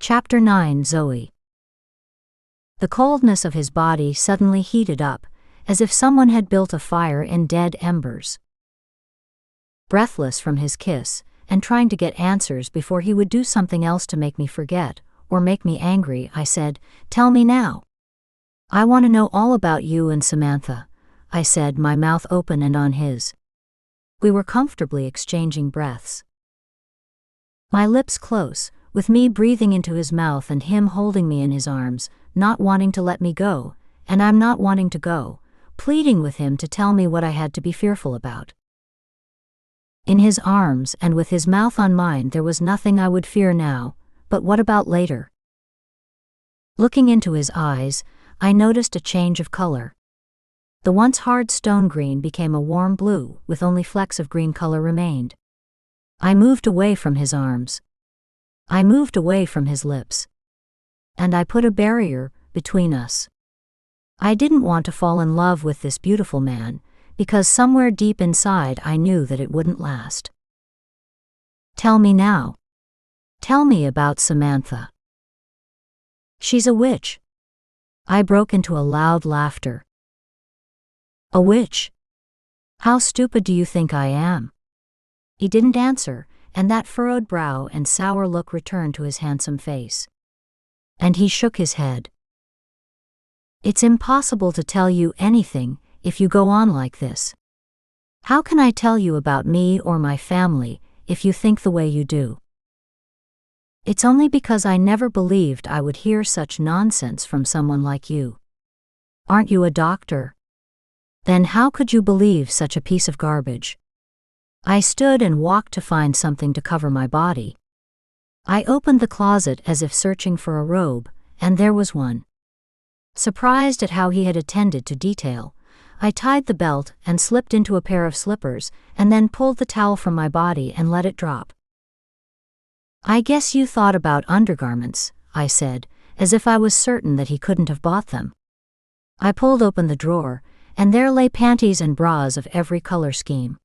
Chapter 9 Zoey. The coldness of his body suddenly heated up, as if someone had built a fire in dead embers. Breathless from his kiss, and trying to get answers before he would do something else to make me forget, or make me angry, I said, "Tell me now. I want to know all about you and Samantha," I said, my mouth open and on his. We were comfortably exchanging breaths. My lips close, with me breathing into his mouth and him holding me in his arms, not wanting to let me go, and I'm not wanting to go, pleading with him to tell me what I had to be fearful about. In his arms and with his mouth on mine there was nothing I would fear now, but what about later? Looking into his eyes, I noticed a change of color. The once hard stone green became a warm blue, with only flecks of green color remained. I moved away from his arms. I moved away from his lips. And I put a barrier between us. I didn't want to fall in love with this beautiful man, because somewhere deep inside I knew that it wouldn't last. "Tell me now. Tell me about Samantha." "She's a witch." I broke into a loud laughter. "A witch? How stupid do you think I am?" He didn't answer, and that furrowed brow and sour look returned to his handsome face. And he shook his head. "It's impossible to tell you anything if you go on like this. How can I tell you about me or my family if you think the way you do? It's only because I never believed I would hear such nonsense from someone like you. Aren't you a doctor? Then how could you believe such a piece of garbage?" I stood and walked to find something to cover my body. I opened the closet as if searching for a robe, and there was one. Surprised at how he had attended to detail, I tied the belt and slipped into a pair of slippers, and then pulled the towel from my body and let it drop. "I guess you thought about undergarments," I said, as if I was certain that he couldn't have bought them. I pulled open the drawer, and there lay panties and bras of every color scheme.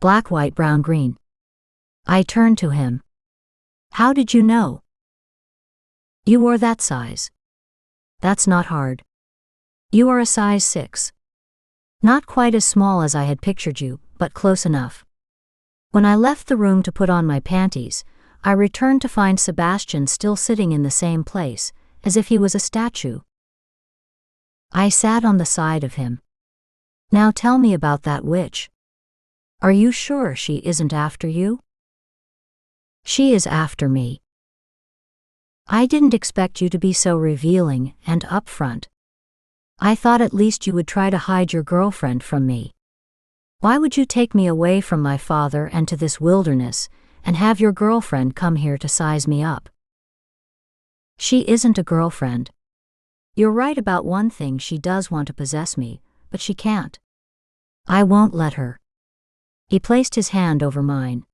Black, white, brown, green. I turned to him. "How did you know?" "You wore that size." "That's not hard. You are a size 6. Not quite as small as I had pictured you, but close enough." When I left the room to put on my panties, I returned to find Sebastian still sitting in the same place, as if he was a statue. I sat on the side of him. "Now tell me about that witch. Are you sure she isn't after you?" "She is after me." "I didn't expect you to be so revealing and upfront. I thought at least you would try to hide your girlfriend from me. Why would you take me away from my father and to this wilderness, and have your girlfriend come here to size me up?" "She isn't a girlfriend. You're right about one thing, she does want to possess me, but she can't. I won't let her." He placed his hand over mine.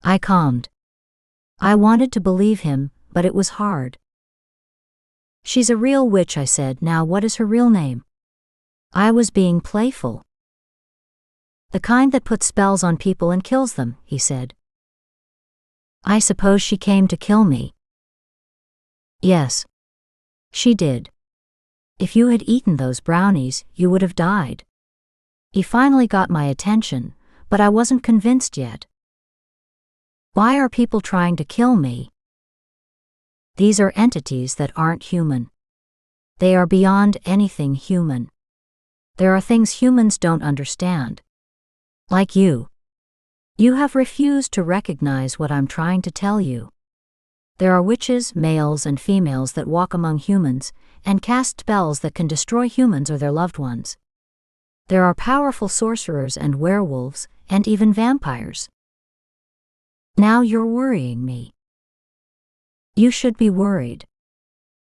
I calmed. I wanted to believe him, but it was hard. "She's a real witch," I said. "Now what is her real name?" I was being playful. "The kind that puts spells on people and kills them," he said. "I suppose she came to kill me." "Yes. She did. If you had eaten those brownies, you would have died." He finally got my attention, but I wasn't convinced yet. "Why are people trying to kill me?" "These are entities that aren't human. They are beyond anything human. There are things humans don't understand. Like you. You have refused to recognize what I'm trying to tell you. There are witches, males and females that walk among humans, and cast spells that can destroy humans or their loved ones. There are powerful sorcerers and werewolves, and even vampires. Now you're worrying me." "You should be worried.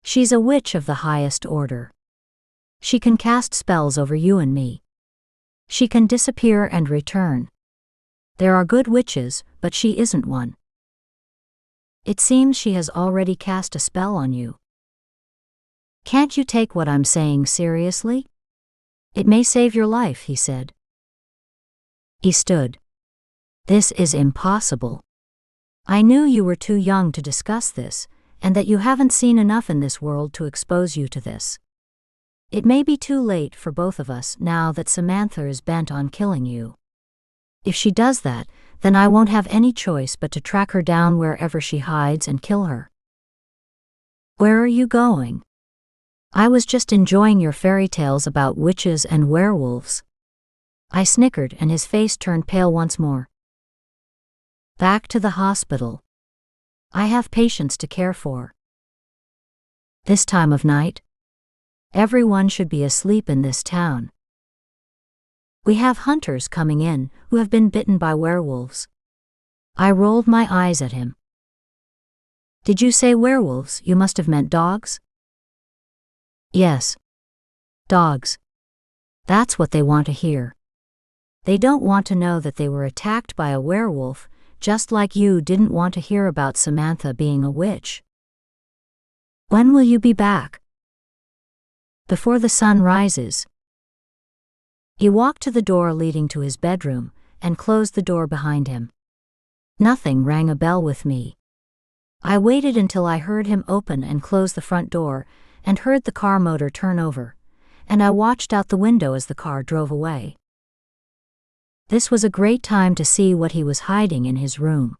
She's a witch of the highest order. She can cast spells over you and me. She can disappear and return. There are good witches, but she isn't one. It seems she has already cast a spell on you. Can't you take what I'm saying seriously? It may save your life," he said. He stood. "This is impossible. I knew you were too young to discuss this, and that you haven't seen enough in this world to expose you to this. It may be too late for both of us now that Samantha is bent on killing you. If she does that, then I won't have any choice but to track her down wherever she hides and kill her. Where are you going? I was just enjoying your fairy tales about witches and werewolves. I snickered and his face turned pale once more. Back to the hospital. I have patients to care for. This time of night? Everyone should be asleep in this town. We have hunters coming in who have been bitten by werewolves. I rolled my eyes at him. Did you say werewolves? You must have meant dogs? Yes. Dogs. That's what they want to hear. They don't want to know that they were attacked by a werewolf, just like you didn't want to hear about Samantha being a witch. When will you be back? Before the sun rises. He walked to the door leading to his bedroom and closed the door behind him. Nothing rang a bell with me. I waited until I heard him open and close the front door and heard the car motor turn over, and I watched out the window as the car drove away. This was a great time to see what he was hiding in his room.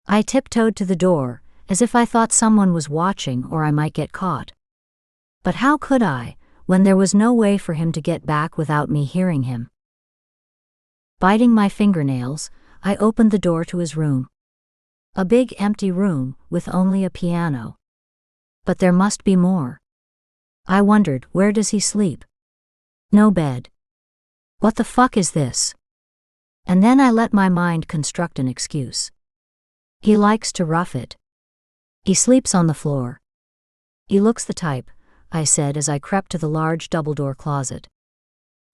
I tiptoed to the door, as if I thought someone was watching or I might get caught. But how could I, when there was no way for him to get back without me hearing him? Biting my fingernails, I opened the door to his room. A big empty room with only a piano. But there must be more. I wondered, where does he sleep? No bed. What the fuck is this? And then I let my mind construct an excuse. He likes to rough it. He sleeps on the floor. He looks the type, I said as I crept to the large double-door closet.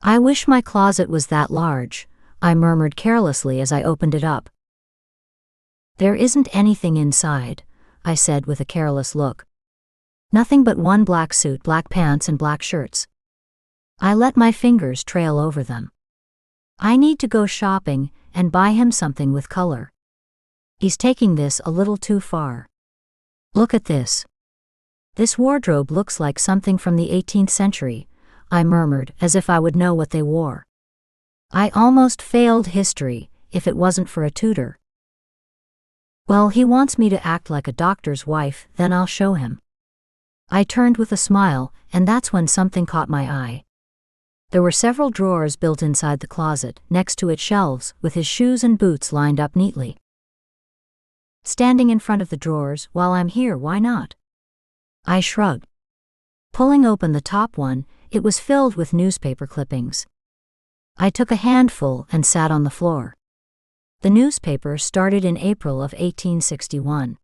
I wish my closet was that large, I murmured carelessly as I opened it up. There isn't anything inside, I said with a careless look. Nothing but one black suit, black pants, and black shirts. I let my fingers trail over them. I need to go shopping and buy him something with color. He's taking this a little too far. Look at this. This wardrobe looks like something from the 18th century, I murmured as if I would know what they wore. I almost failed history if it wasn't for a tutor. Well, he wants me to act like a doctor's wife, then I'll show him. I turned with a smile, and that's when something caught my eye. There were several drawers built inside the closet, next to it shelves, with his shoes and boots lined up neatly. Standing in front of the drawers, while I'm here, why not? I shrugged. Pulling open the top one, it was filled with newspaper clippings. I took a handful and sat on the floor. The newspaper started in April of 1861.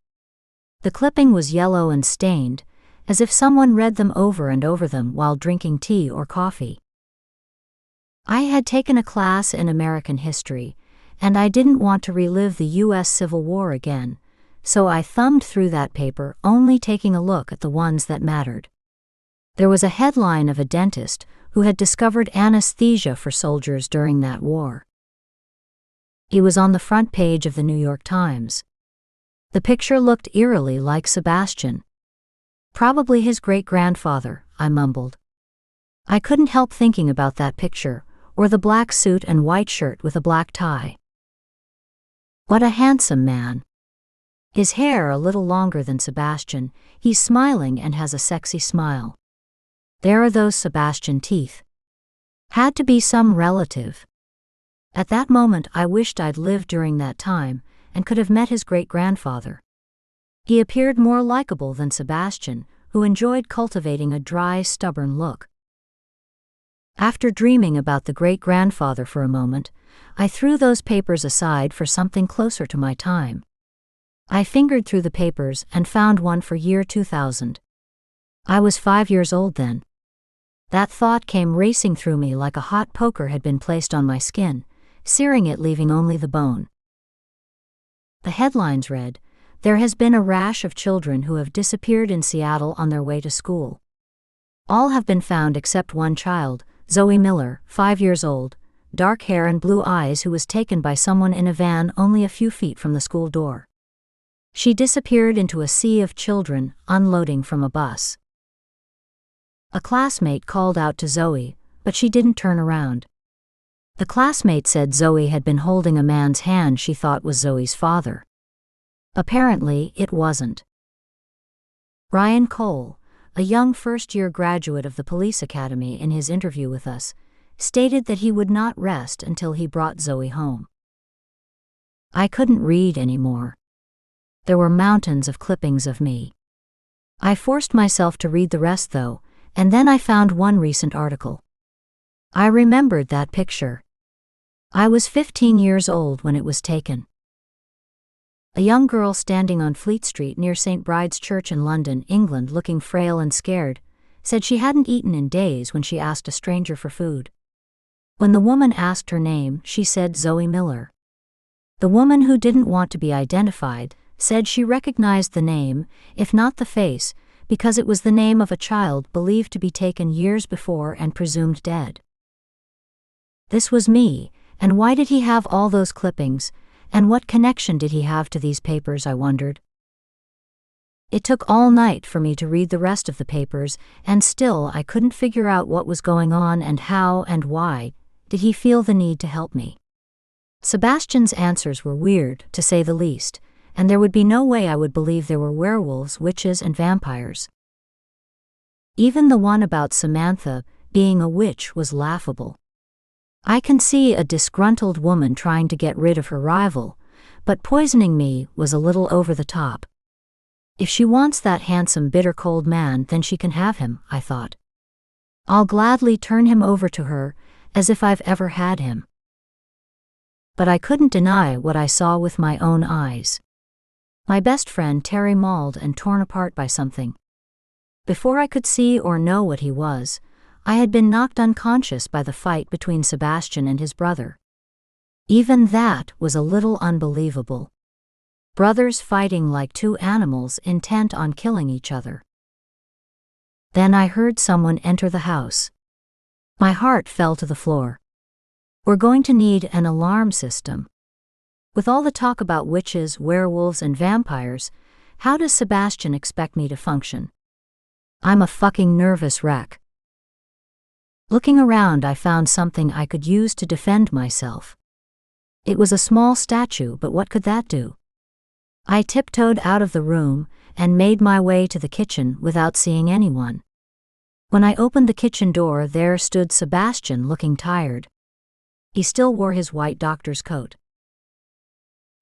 The clipping was yellow and stained, as if someone read them over and over them while drinking tea or coffee. I had taken a class in American history, and I didn't want to relive the U.S. Civil War again, so I thumbed through that paper, only taking a look at the ones that mattered. There was a headline of a dentist who had discovered anesthesia for soldiers during that war. He was on the front page of the New York Times. The picture looked eerily like Sebastian. Probably his great-grandfather, I mumbled. I couldn't help thinking about that picture, or the black suit and white shirt with a black tie. What a handsome man. His hair a little longer than Sebastian, he's smiling and has a sexy smile. There are those Sebastian teeth. Had to be some relative. At that moment I wished I'd lived during that time, and could have met his great-grandfather. He appeared more likable than Sebastian, who enjoyed cultivating a dry, stubborn look. After dreaming about the great-grandfather for a moment, I threw those papers aside for something closer to my time. I fingered through the papers and found one for year 2000. I was 5 years old then. That thought came racing through me like a hot poker had been placed on my skin, searing it, leaving only the bone. The headlines read, "There has been a rash of children who have disappeared in Seattle on their way to school. All have been found except one child, Zoey Miller, 5 years old, dark hair and blue eyes, who was taken by someone in a van only a few feet from the school door. She disappeared into a sea of children unloading from a bus. A classmate called out to Zoey, but she didn't turn around. The classmate said Zoey had been holding a man's hand she thought was Zoey's father. Apparently, it wasn't. Ryan Cole, a young first-year graduate of the police academy, in his interview with us, stated that he would not rest until he brought Zoey home. I couldn't read anymore. There were mountains of clippings of me. I forced myself to read the rest though, and then I found one recent article. I remembered that picture. I was 15 years old when it was taken. A young girl standing on Fleet Street near St. Bride's Church in London, England, looking frail and scared, said she hadn't eaten in days when she asked a stranger for food. When the woman asked her name, she said Zoey Miller. The woman, who didn't want to be identified, said she recognized the name, if not the face, because it was the name of a child believed to be taken years before and presumed dead. This was me, and why did he have all those clippings, and what connection did he have to these papers, I wondered. It took all night for me to read the rest of the papers, and still I couldn't figure out what was going on and how and why did he feel the need to help me. Sebastian's answers were weird, to say the least, and there would be no way I would believe there were werewolves, witches, and vampires. Even the one about Samantha being a witch was laughable. I can see a disgruntled woman trying to get rid of her rival, but poisoning me was a little over the top. If she wants that handsome, bitter, cold man, then she can have him, I thought. I'll gladly turn him over to her, as if I've ever had him. But I couldn't deny what I saw with my own eyes. My best friend Terry mauled and torn apart by something. Before I could see or know what he was, I had been knocked unconscious by the fight between Sebastian and his brother. Even that was a little unbelievable. Brothers fighting like two animals intent on killing each other. Then I heard someone enter the house. My heart fell to the floor. We're going to need an alarm system. With all the talk about witches, werewolves, and vampires, how does Sebastian expect me to function? I'm a fucking nervous wreck. Looking around, I found something I could use to defend myself. It was a small statue, but what could that do? I tiptoed out of the room and made my way to the kitchen without seeing anyone. When I opened the kitchen door, there stood Sebastian, looking tired. He still wore his white doctor's coat.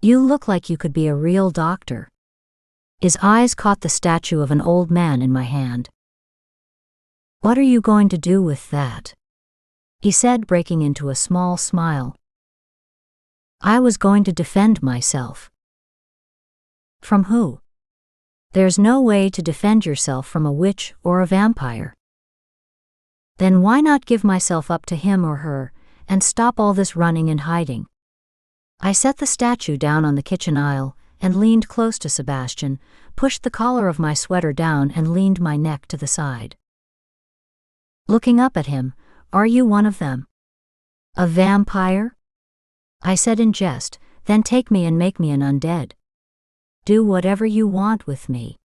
You look like you could be a real doctor. His eyes caught the statue of an old man in my hand. What are you going to do with that? He said, breaking into a small smile. I was going to defend myself. From who? There's no way to defend yourself from a witch or a vampire. Then why not give myself up to him or her, and stop all this running and hiding? I set the statue down on the kitchen aisle and leaned close to Sebastian, pushed the collar of my sweater down and leaned my neck to the side. Looking up at him, are you one of them? A vampire? I said in jest, then take me and make me an undead. Do whatever you want with me.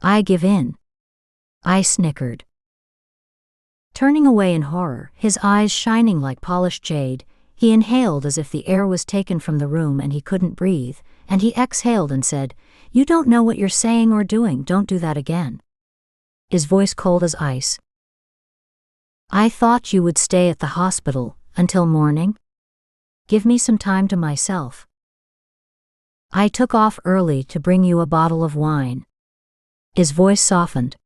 I give in. I snickered. Turning away in horror, his eyes shining like polished jade, he inhaled as if the air was taken from the room and he couldn't breathe, and he exhaled and said, You don't know what you're saying or doing, don't do that again. His voice cold as ice. I thought you would stay at the hospital until morning. Give me some time to myself. I took off early to bring you a bottle of wine. His voice softened.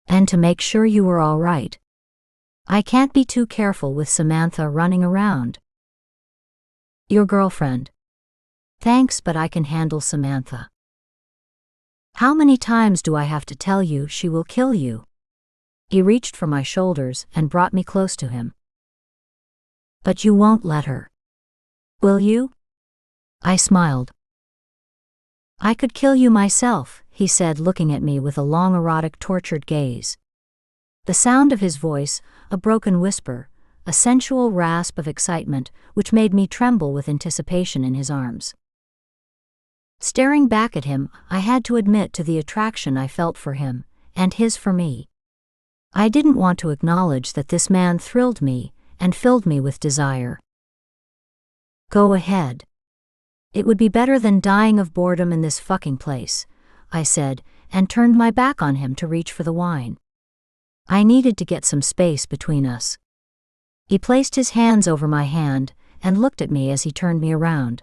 And to make sure you were all right. I can't be too careful with Samantha running around. Your girlfriend. Thanks, but I can handle Samantha. How many times do I have to tell you she will kill you? He reached for my shoulders and brought me close to him. But you won't let her. Will you? I smiled. I could kill you myself, he said, looking at me with a long, erotic, tortured gaze. The sound of his voice, a broken whisper, a sensual rasp of excitement, which made me tremble with anticipation in his arms. Staring back at him, I had to admit to the attraction I felt for him, and his for me. I didn't want to acknowledge that this man thrilled me and filled me with desire. Go ahead. It would be better than dying of boredom in this fucking place, I said, and turned my back on him to reach for the wine. I needed to get some space between us. He placed his hands over my hand and looked at me as he turned me around.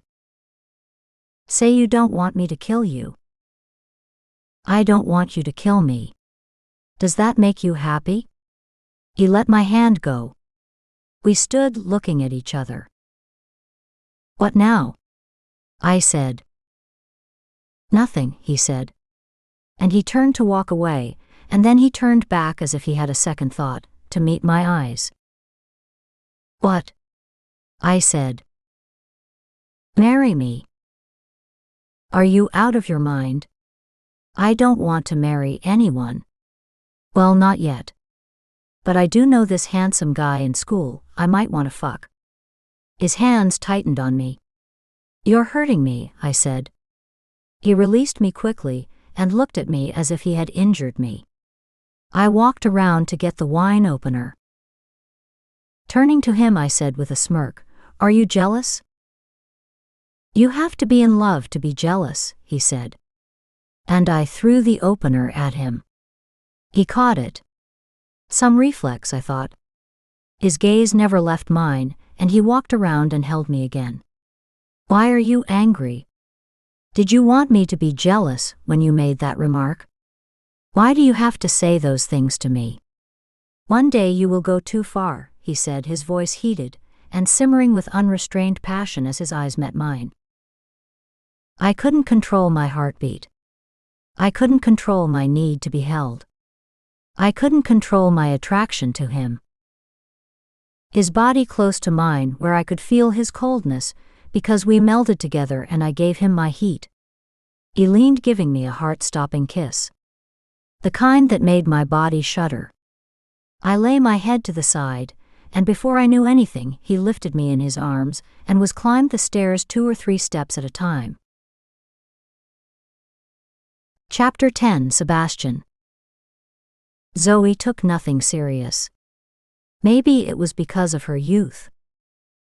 Say you don't want me to kill you. I don't want you to kill me. Does that make you happy? He let my hand go. We stood looking at each other. What now? I said. Nothing, he said. And he turned to walk away, and then he turned back as if he had a second thought, to meet my eyes. What? I said. Marry me. Are you out of your mind? I don't want to marry anyone. Well, not yet. But I do know this handsome guy in school I might want to fuck. His hands tightened on me. You're hurting me, I said. He released me quickly and looked at me as if he had injured me. I walked around to get the wine opener. Turning to him, I said with a smirk, Are you jealous? You have to be in love to be jealous, he said. And I threw the opener at him. He caught it. Some reflex, I thought. His gaze never left mine, and he walked around and held me again. Why are you angry? Did you want me to be jealous when you made that remark? Why do you have to say those things to me? One day you will go too far, he said, his voice heated and simmering with unrestrained passion as his eyes met mine. I couldn't control my heartbeat. I couldn't control my need to be held. I couldn't control my attraction to him. His body close to mine where I could feel his coldness because we melded together and I gave him my heat. He leaned, giving me a heart-stopping kiss. The kind that made my body shudder. I lay my head to the side, and before I knew anything, he lifted me in his arms and was climbed the stairs 2 or 3 steps at a time. Chapter 10. Sebastian. Zoey took nothing serious. Maybe it was because of her youth.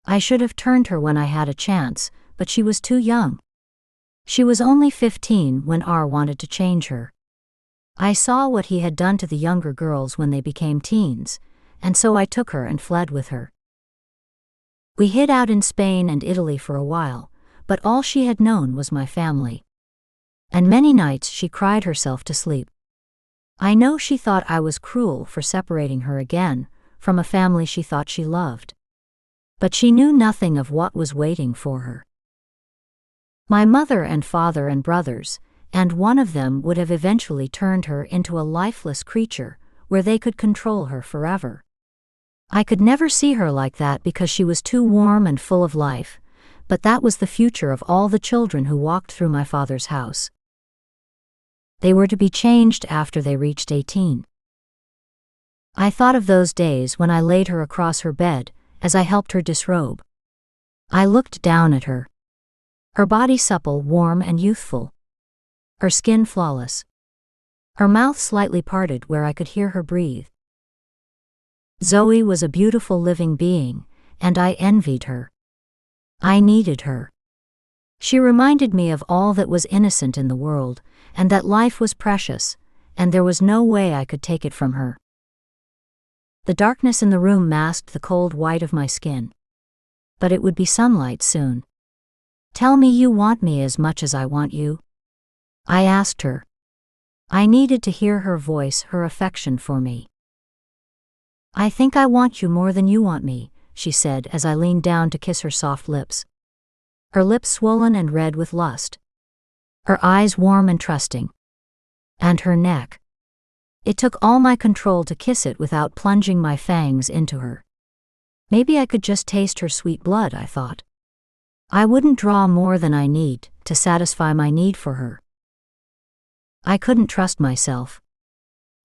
I should have turned her when I had a chance, but she was too young. She was only 15 when R wanted to change her. I saw what he had done to the younger girls when they became teens, and so I took her and fled with her. We hid out in Spain and Italy for a while, but all she had known was my family. And many nights she cried herself to sleep. I know she thought I was cruel for separating her again from a family she thought she loved. But she knew nothing of what was waiting for her. My mother and father and brothers, and one of them would have eventually turned her into a lifeless creature where they could control her forever. I could never see her like that because she was too warm and full of life, but that was the future of all the children who walked through my father's house. They were to be changed after they reached 18. I thought of those days when I laid her across her bed as I helped her disrobe. I looked down at her. Her body supple, warm, and youthful. Her skin flawless. Her mouth slightly parted where I could hear her breathe. Zoey was a beautiful living being, and I envied her. I needed her. She reminded me of all that was innocent in the world, and that life was precious, and there was no way I could take it from her. The darkness in the room masked the cold white of my skin. But it would be sunlight soon. Tell me you want me as much as I want you. I asked her. I needed to hear her voice, her affection for me. I think I want you more than you want me, she said as I leaned down to kiss her soft lips. Her lips swollen and red with lust. Her eyes warm and trusting. And her neck. It took all my control to kiss it without plunging my fangs into her. Maybe I could just taste her sweet blood, I thought. I wouldn't draw more than I need to satisfy my need for her. I couldn't trust myself.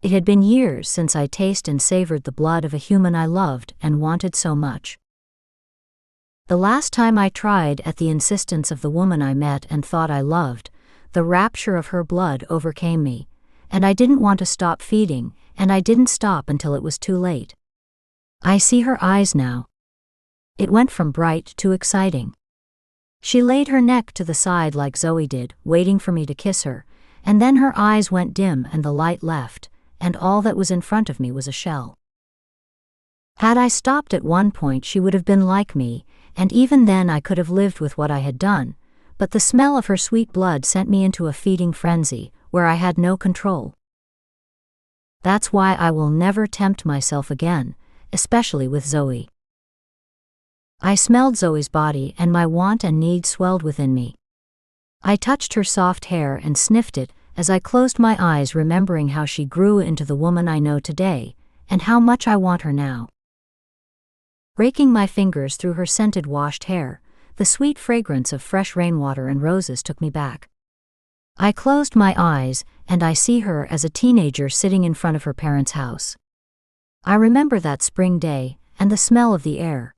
It had been years since I tasted and savored the blood of a human I loved and wanted so much. The last time I tried at the insistence of the woman I met and thought I loved the rapture of her blood overcame me, and I didn't want to stop feeding, and I didn't stop until it was too late. I see her eyes now. It went from bright to exciting. She laid her neck to the side like Zoey did, waiting for me to kiss her, and then her eyes went dim and the light left, and all that was in front of me was a shell. Had I stopped at one point, she would have been like me, and even then I could have lived with what I had done, but the smell of her sweet blood sent me into a feeding frenzy, where I had no control. That's why I will never tempt myself again, especially with Zoey. I smelled Zoey's body and my want and need swelled within me. I touched her soft hair and sniffed it as I closed my eyes, remembering how she grew into the woman I know today, and how much I want her now. Raking my fingers through her scented washed hair, the sweet fragrance of fresh rainwater and roses took me back. I closed my eyes, and I see her as a teenager sitting in front of her parents' house. I remember that spring day, and the smell of the air.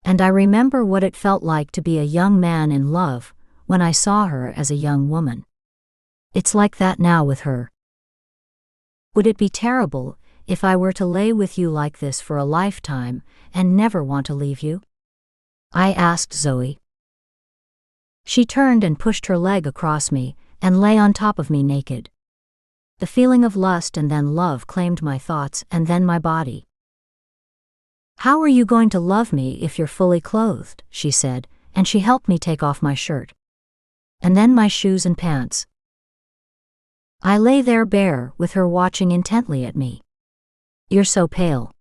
And I remember what it felt like to be a young man in love, when I saw her as a young woman. It's like that now with her. Would it be terrible if I were to lay with you like this for a lifetime, and never want to leave you? I asked Zoey. She turned and pushed her leg across me, and lay on top of me naked. The feeling of lust and then love claimed my thoughts and then my body. How are you going to love me if you're fully clothed? She said, and she helped me take off my shirt. And then my shoes and pants. I lay there bare, with her watching intently at me. You're so pale.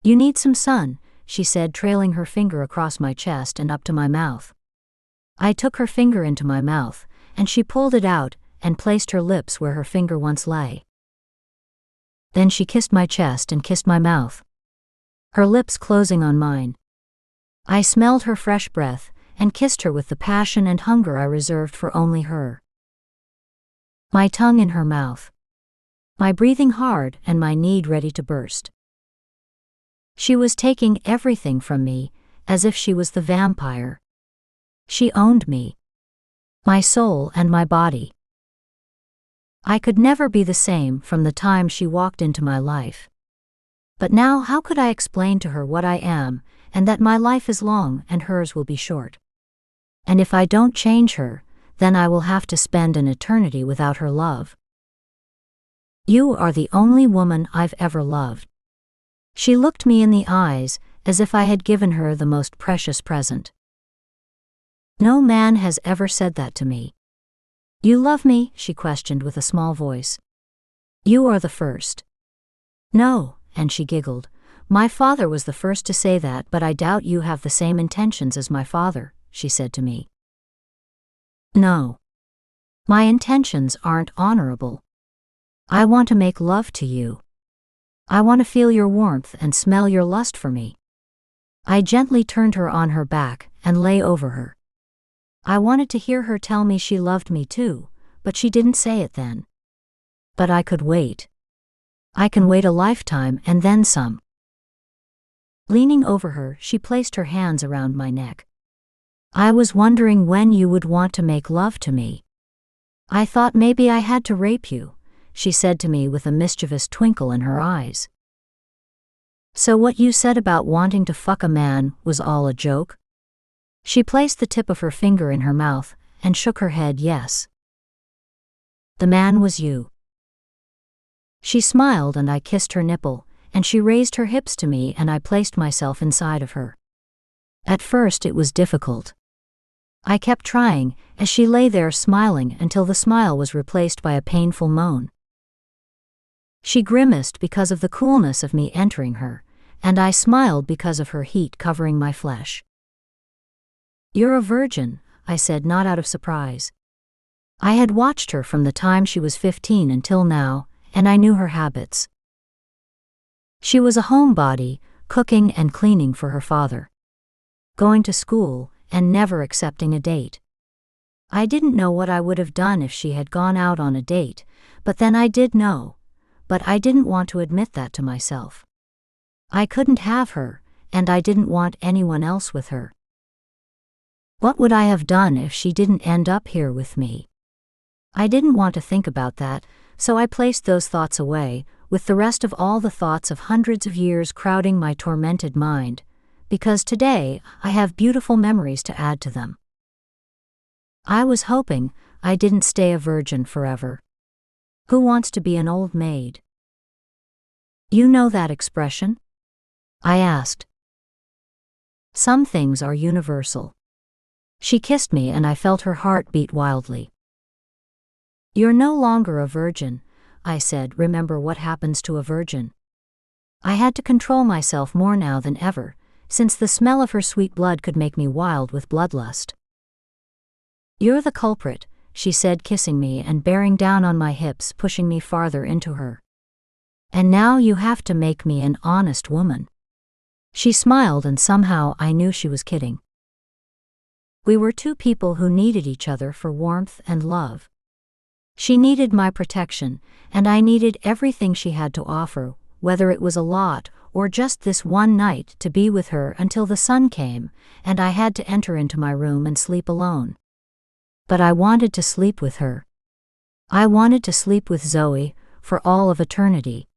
You need some sun, she said, trailing her finger across my chest and up to my mouth. I took her finger into my mouth, and she pulled it out and placed her lips where her finger once lay. Then she kissed my chest and kissed my mouth, her lips closing on mine. I smelled her fresh breath and kissed her with the passion and hunger I reserved for only her. My tongue in her mouth, my breathing hard and my need ready to burst. She was taking everything from me, as if she was the vampire. She owned me, my soul and my body. I could never be the same from the time she walked into my life. But now how could I explain to her what I am, and that my life is long and hers will be short? And if I don't change her, then I will have to spend an eternity without her love. You are the only woman I've ever loved. She looked me in the eyes, as if I had given her the most precious present. No man has ever said that to me. You love me? She questioned with a small voice. You are the first. No, and she giggled. My father was the first to say that, but I doubt you have the same intentions as my father, she said to me. No. My intentions aren't honorable. I want to make love to you. I want to feel your warmth and smell your lust for me. I gently turned her on her back and lay over her. I wanted to hear her tell me she loved me too, but she didn't say it then. But I could wait. I can wait a lifetime and then some. Leaning over her, she placed her hands around my neck. I was wondering when you would want to make love to me. I thought maybe I had to rape you, she said to me with a mischievous twinkle in her eyes. So what you said about wanting to fuck a man was all a joke? She placed the tip of her finger in her mouth and shook her head yes. The man was you. She smiled and I kissed her nipple, and she raised her hips to me and I placed myself inside of her. At first it was difficult. I kept trying, as she lay there smiling until the smile was replaced by a painful moan. She grimaced because of the coolness of me entering her, and I smiled because of her heat covering my flesh. You're a virgin, I said, not out of surprise. I had watched her from the time she was 15 until now, and I knew her habits. She was a homebody, cooking and cleaning for her father, going to school, and never accepting a date. I didn't know what I would have done if she had gone out on a date, but then I did know, but I didn't want to admit that to myself. I couldn't have her, and I didn't want anyone else with her. What would I have done if she didn't end up here with me? I didn't want to think about that, so I placed those thoughts away, with the rest of all the thoughts of hundreds of years crowding my tormented mind, because today I have beautiful memories to add to them. I was hoping I didn't stay a virgin forever. Who wants to be an old maid? You know that expression? I asked. Some things are universal. She kissed me and I felt her heart beat wildly. You're no longer a virgin, I said. Remember what happens to a virgin. I had to control myself more now than ever, since the smell of her sweet blood could make me wild with bloodlust. You're the culprit, she said, kissing me and bearing down on my hips, pushing me farther into her. And now you have to make me an honest woman. She smiled and somehow I knew she was kidding. We were two people who needed each other for warmth and love. She needed my protection, and I needed everything she had to offer, whether it was a lot or just this one night to be with her until the sun came, and I had to enter into my room and sleep alone. But I wanted to sleep with her. I wanted to sleep with Zoey for all of eternity.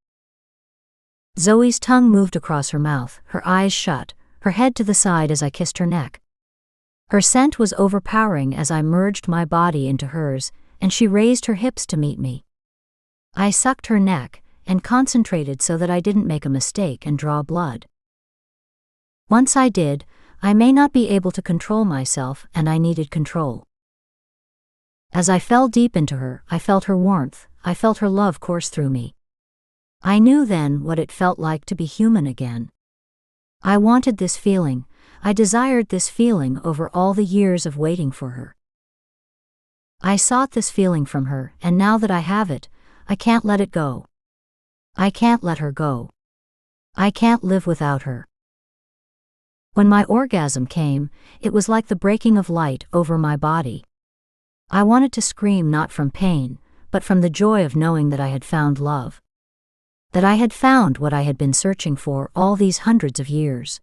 Zoey's tongue moved across her mouth, her eyes shut, her head to the side as I kissed her neck. Her scent was overpowering as I merged my body into hers, and she raised her hips to meet me. I sucked her neck and concentrated so that I didn't make a mistake and draw blood. Once I did, I may not be able to control myself, and I needed control. As I fell deep into her, I felt her warmth, I felt her love course through me. I knew then what it felt like to be human again. I wanted this feeling, I desired this feeling over all the years of waiting for her. I sought this feeling from her, and now that I have it, I can't let it go. I can't let her go. I can't live without her. When my orgasm came, it was like the breaking of light over my body. I wanted to scream, not from pain, but from the joy of knowing that I had found love. That I had found what I had been searching for all these hundreds of years.